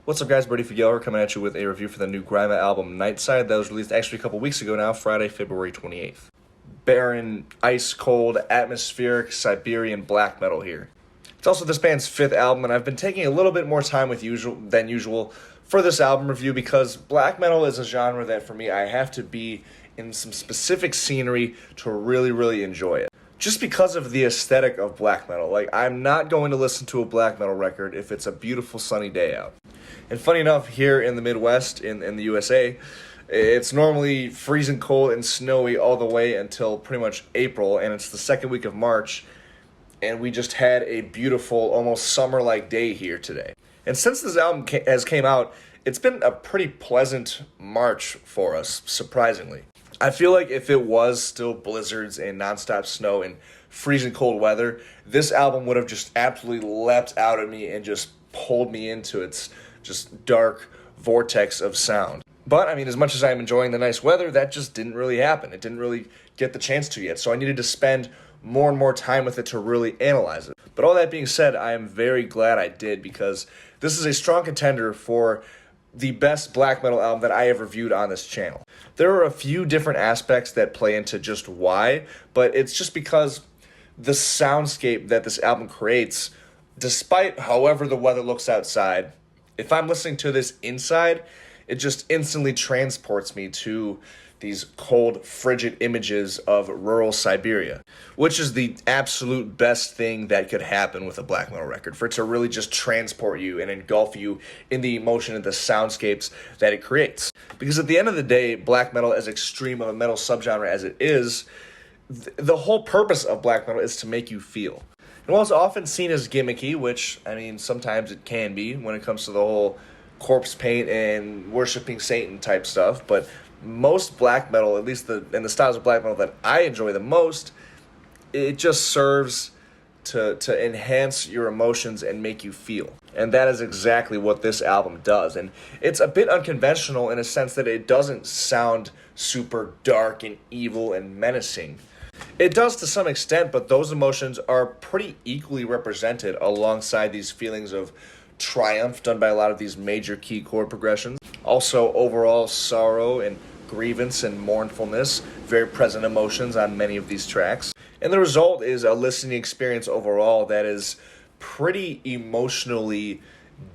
What's up, guys? Brady Figueroa coming at you with a review for the new Grima album, Nightside, that was released actually a couple weeks ago now, Friday, February 28th. Barren, ice-cold, atmospheric, Siberian black metal here. It's also this band's fifth album, and I've been taking a little bit more time than usual for this album review because black metal is a genre that, for me, I have to be in some specific scenery to really enjoy it. Just because of the aesthetic of black metal. Like, I'm not going to listen to a black metal record if it's a beautiful sunny day out. And funny enough, here in the Midwest, in the USA, it's normally freezing cold and snowy all the way until pretty much April, and it's the second week of March, and we just had a beautiful, almost summer-like day here today. And since this album has came out, it's been a pretty pleasant March for us, surprisingly. I feel like if it was still blizzards and nonstop snow and freezing cold weather, this album would have just absolutely leapt out at me and just pulled me into its just dark vortex of sound. But, I mean, as much as I'm enjoying the nice weather, that just didn't really happen. It didn't really get the chance to yet, so I needed to spend more and more time with it to really analyze it. But all that being said, I am very glad I did because this is a strong contender for the best black metal album that I have reviewed on this channel. There are a few different aspects that play into just why, but it's just because the soundscape that this album creates, despite however the weather looks outside, if I'm listening to this inside, it just instantly transports me to these cold, frigid images of rural Siberia, which is the absolute best thing that could happen with a black metal record, for it to really just transport you and engulf you in the emotion and the soundscapes that it creates. Because at the end of the day, black metal, as extreme of a metal subgenre as it is, the whole purpose of black metal is to make you feel. And while it's often seen as gimmicky, which, I mean, sometimes it can be when it comes to the whole corpse paint and worshiping Satan type stuff, but most black metal, at least in the styles of black metal that I enjoy the most, it just serves to enhance your emotions and make you feel. And that is exactly what this album does. And it's a bit unconventional in a sense that it doesn't sound super dark and evil and menacing. It does to some extent, but those emotions are pretty equally represented alongside these feelings of triumph done by a lot of these major key chord progressions. Also, overall sorrow and grievance and mournfulness, very present emotions on many of these tracks. And the result is a listening experience overall that is pretty emotionally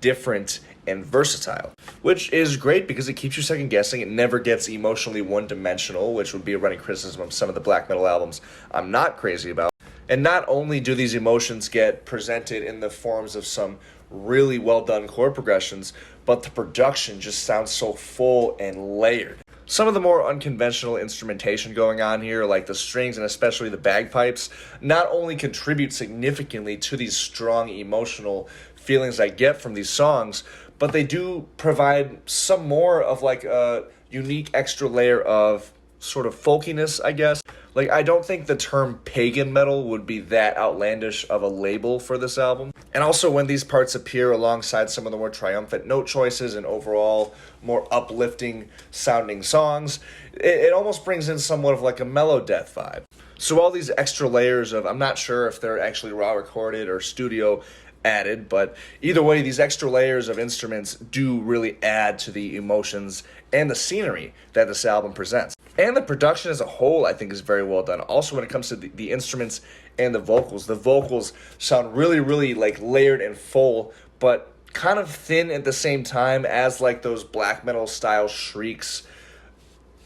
different and versatile, which is great because it keeps you second guessing. It never gets emotionally one-dimensional, which would be a running criticism of some of the black metal albums I'm not crazy about. And not only do these emotions get presented in the forms of some really well-done chord progressions, but the production just sounds so full and layered. Some of the more unconventional instrumentation going on here, like the strings and especially the bagpipes, not only contribute significantly to these strong emotional feelings I get from these songs, but they do provide some more of like a unique extra layer of sort of folkiness, I guess. Like, I don't think the term pagan metal would be that outlandish of a label for this album. And also when these parts appear alongside some of the more triumphant note choices and overall more uplifting sounding songs, it almost brings in somewhat of like a mellow death vibe. So all these extra layers of, I'm not sure if they're actually raw recorded or studio added, but either way, these extra layers of instruments do really add to the emotions and the scenery that this album presents. And the production as a whole, I think, is very well done. Also, when it comes to the instruments and the vocals sound really like layered and full, but kind of thin at the same time as like those black metal style shrieks,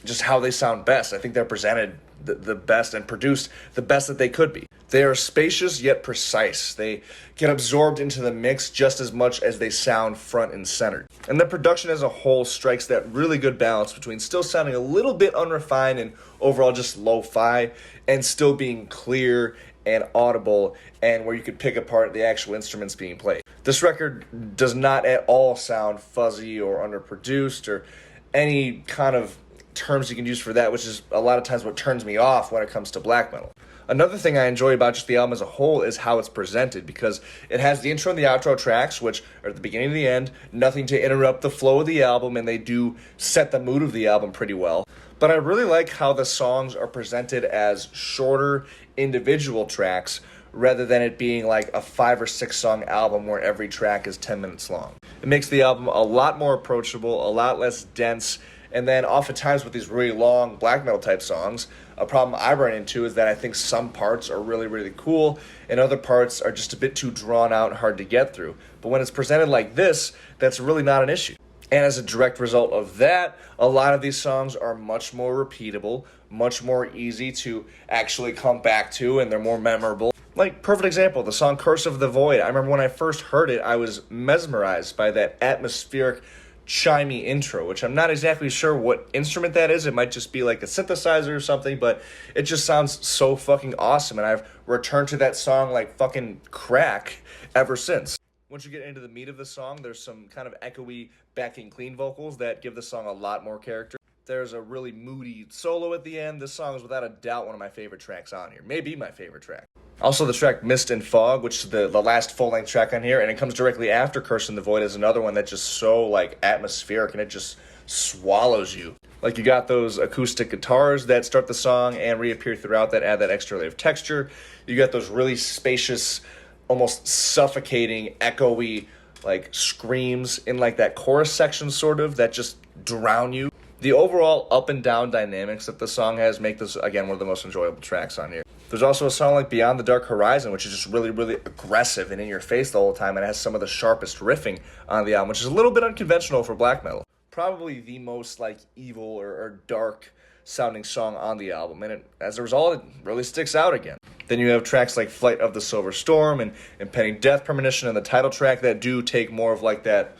just how they sound best. I think they're presented the best and produced the best that they could be. They are spacious yet precise. They get absorbed into the mix just as much as they sound front and centered. And the production as a whole strikes that really good balance between still sounding a little bit unrefined and overall just lo-fi, and still being clear and audible and where you could pick apart the actual instruments being played. This record does not at all sound fuzzy or underproduced or any kind of terms you can use for that, which is a lot of times what turns me off when it comes to black metal. Another thing I enjoy about just the album as a whole is how it's presented, because it has the intro and the outro tracks, which are at the beginning and the end, nothing to interrupt the flow of the album, and they do set the mood of the album pretty well. But I really like how the songs are presented as shorter individual tracks rather than it being like a 5 or 6 song album where every track is 10 minutes long. It makes the album a lot more approachable, a lot less dense, and then oftentimes with these really long black metal type songs, a problem I run into is that I think some parts are really, really cool and other parts are just a bit too drawn out and hard to get through. But when it's presented like this, that's really not an issue. And as a direct result of that, a lot of these songs are much more repeatable, much more easy to actually come back to, and they're more memorable. Like, perfect example, the song Curse of the Void. I remember when I first heard it, I was mesmerized by that atmospheric, chimey intro, which I'm not exactly sure what instrument that is. It might just be like a synthesizer or something, but it just sounds so fucking awesome, and I've returned to that song like fucking crack ever since. Once you get into the meat of the song, there's some kind of echoey backing clean vocals that give the song a lot more character. There's a really moody solo at the end. This song is without a doubt one of my favorite tracks on here. Maybe my favorite track. Also, the track Mist and Fog, which is the last full-length track on here, and it comes directly after Curse in the Void, is another one that's just so, like, atmospheric, and it just swallows you. Like, you got those acoustic guitars that start the song and reappear throughout that add that extra layer of texture. You got those really spacious, almost suffocating, echoey, like, screams in, like, that chorus section, sort of, that just drown you. The overall up and down dynamics that the song has make this, again, one of the most enjoyable tracks on here. There's also a song like Beyond the Dark Horizon, which is just really, really aggressive and in your face the whole time, and it has some of the sharpest riffing on the album, which is a little bit unconventional for black metal. Probably the most, like, evil or dark sounding song on the album, and as a result, it really sticks out again. Then you have tracks like Flight of the Silver Storm and Impending Death Premonition and the title track that do take more of like that.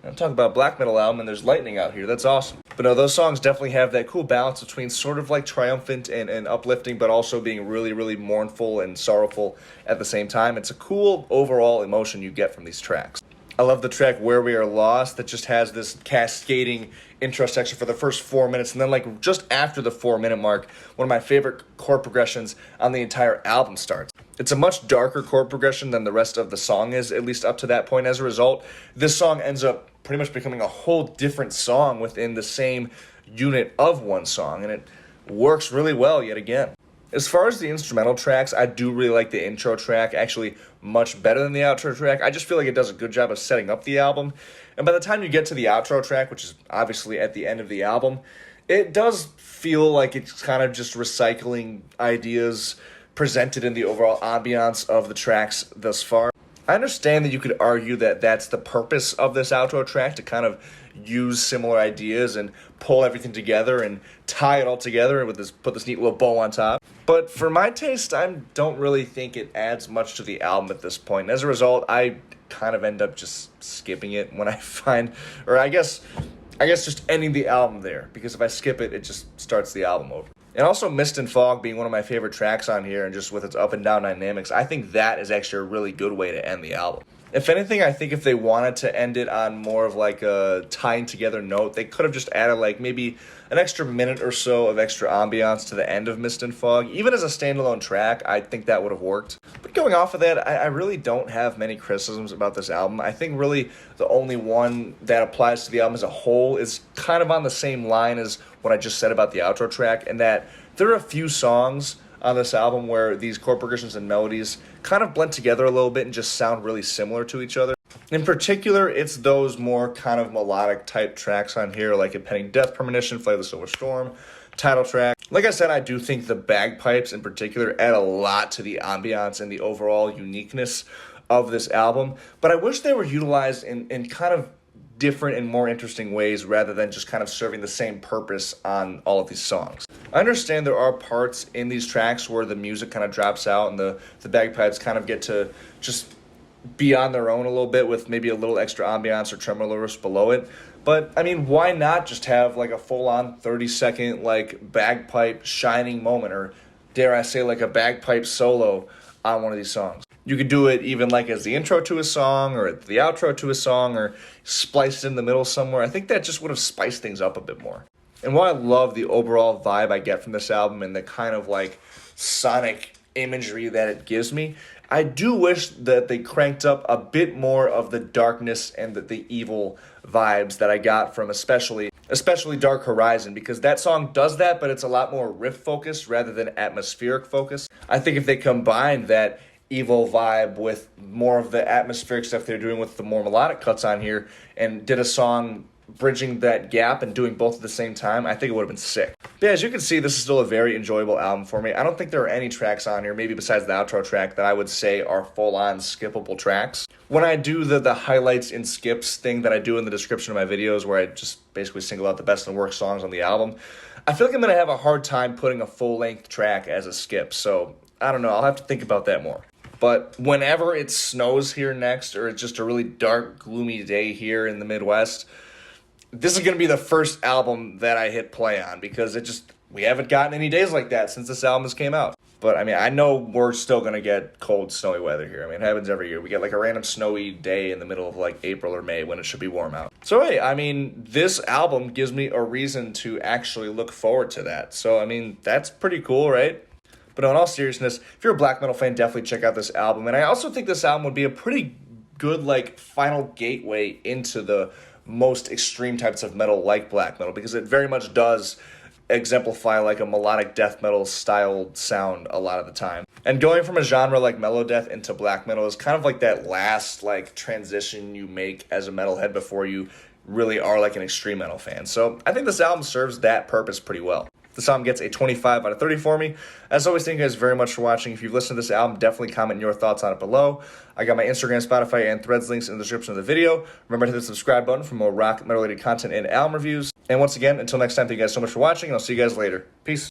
I'm talking about a black metal album and there's lightning out here. That's awesome. But no, those songs definitely have that cool balance between sort of like triumphant and uplifting, but also being really, really mournful and sorrowful at the same time. It's a cool overall emotion you get from these tracks. I love the track Where We Are Lost that just has this cascading intro section for the first 4 minutes, and then like just after the 4-minute mark, one of my favorite chord progressions on the entire album starts. It's a much darker chord progression than the rest of the song is, at least up to that point. As a result, this song ends up pretty much becoming a whole different song within the same unit of one song, and it works really well yet again. As far as the instrumental tracks, I do really like the intro track, actually much better than the outro track. I just feel like it does a good job of setting up the album. And by the time you get to the outro track, which is obviously at the end of the album, it does feel like it's kind of just recycling ideas presented in the overall ambiance of the tracks thus far. I understand that you could argue that that's the purpose of this outro track, to kind of use similar ideas and pull everything together and tie it all together with this, put this neat little bow on top. But for my taste, I don't really think it adds much to the album at this point. And as a result, I kind of end up just skipping it when I find, or I guess just ending the album there, because if I skip it, it just starts the album over. And also Mist and Fog being one of my favorite tracks on here, and just with its up and down dynamics, I think that is actually a really good way to end the album. If anything, I think if they wanted to end it on more of like a tying together note, they could have just added like maybe an extra minute or so of extra ambiance to the end of Mist and Fog. Even as a standalone track, I think that would have worked. But going off of that, I really don't have many criticisms about this album. I think really the only one that applies to the album as a whole is kind of on the same line as what I just said about the outro track, and that there are a few songs on this album where these chord progressions and melodies kind of blend together a little bit and just sound really similar to each other. In particular, it's those more kind of melodic type tracks on here, like Impending Death Premonition, Flight of the Silver Storm, title track. Like I said, I do think the bagpipes in particular add a lot to the ambiance and the overall uniqueness of this album, but I wish they were utilized in kind of different and more interesting ways rather than just kind of serving the same purpose on all of these songs. I understand there are parts in these tracks where the music kind of drops out and the bagpipes kind of get to just be on their own a little bit with maybe a little extra ambiance or tremolo riffs below it. But, I mean, why not just have like a full-on 30-second like bagpipe shining moment, or dare I say like a bagpipe solo on one of these songs? You could do it even like as the intro to a song or the outro to a song, or spliced in the middle somewhere. I think that just would have spiced things up a bit more. And while I love the overall vibe I get from this album and the kind of like sonic imagery that it gives me, I do wish that they cranked up a bit more of the darkness and the evil vibes that I got from especially Dark Horizon, because that song does that, but it's a lot more riff focused rather than atmospheric focused. I think if they combined that Evo vibe with more of the atmospheric stuff they're doing with the more melodic cuts on here, and did a song bridging that gap and doing both at the same time, I think it would have been sick. But yeah, as you can see, this is still a very enjoyable album for me. I don't think there are any tracks on here, maybe besides the outro track, that I would say are full-on skippable tracks. When I do the highlights and skips thing that I do in the description of my videos, where I just basically single out the best and worst songs on the album, I feel like I'm going to have a hard time putting a full-length track as a skip, so I don't know, I'll have to think about that more. But whenever it snows here next, or it's just a really dark, gloomy day here in the Midwest, this is going to be the first album that I hit play on, because we haven't gotten any days like that since this album came out. But, I mean, I know we're still going to get cold, snowy weather here. I mean, it happens every year. We get, like, a random snowy day in the middle of, like, April or May when it should be warm out. So, hey, I mean, this album gives me a reason to actually look forward to that. So, I mean, that's pretty cool, right? But in all seriousness, if you're a black metal fan, definitely check out this album. And I also think this album would be a pretty good, like, final gateway into the most extreme types of metal like black metal, because it very much does exemplify like a melodic death metal style sound a lot of the time. And going from a genre like melodeath into black metal is kind of like that last like transition you make as a metalhead before you really are like an extreme metal fan. So I think this album serves that purpose pretty well. This album gets a 25 out of 30 for me. As always, thank you guys very much for watching. If you've listened to this album, definitely comment your thoughts on it below. I got my Instagram, Spotify, and Threads links in the description of the video. Remember to hit the subscribe button for more rock metal-related content and album reviews. And once again, until next time, thank you guys so much for watching, and I'll see you guys later. Peace.